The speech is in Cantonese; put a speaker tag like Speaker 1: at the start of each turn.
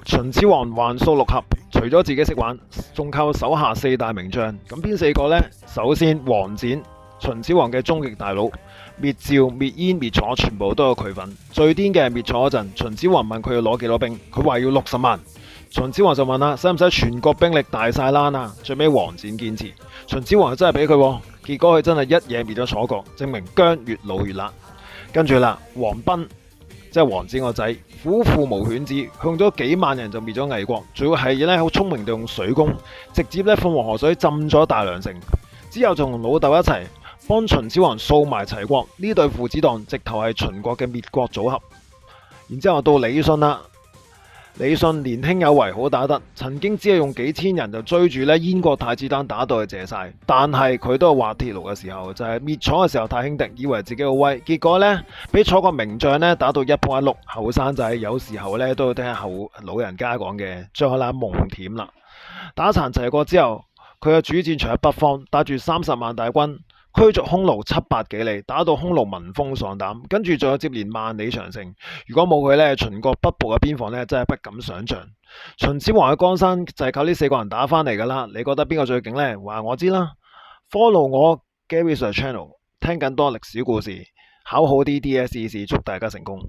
Speaker 1: 秦始皇橫掃六合，除咗自己識玩，仲靠手下四大名將。咁邊四個呢？首先王翦，秦始皇嘅終極大佬，滅趙、滅燕、滅楚，全部都有佢份。最癲嘅係滅楚嗰陣，秦始皇問佢要攞幾多兵，佢話要60萬。秦始皇就問啦，使唔使全國兵力大晒冷啊？最尾王翦堅持，秦始皇就真係俾佢喎，結果佢真係一嘢滅咗楚國，證明姜越老越辣。跟住啦，王賁即係王翦個仔，虎父無犬子，用咗幾萬人就滅咗魏國，仲要係咧好聰明地用水攻，直接咧奉黃河水浸咗大梁城，之後仲同老豆一齊幫秦始皇掃埋齊國，呢對父子檔直頭係秦國嘅滅國組合。然之後到李信啦。李信年輕有為，好打得，曾經只係用幾千人就追住燕國太子丹打到佢謝晒。但係佢都係滑鐵盧嘅時候，就係滅楚嘅時候太輕敵，以為自己好威，結果呢，俾楚國名將呢打到一仆一碌。後生仔有時候呢都要聽下後老人家講嘅，將佢啦蒙恬啦。打殘齊國之後，佢嘅主戰場喺北方，帶住30萬大軍，驅逐匈奴700幾里，打到匈奴聞風喪膽，跟住仲有接連萬里長城。如果冇佢呢，秦國北部嘅邊防呢，真係不敢想象。秦始皇嘅江山就係靠呢4個人打返嚟㗎啦。你覺得邊個最勁呢？話我知啦。Follow 我 Gary Sir Channel，聽更多歷史故事，考好啲 DSE，祝大家成功。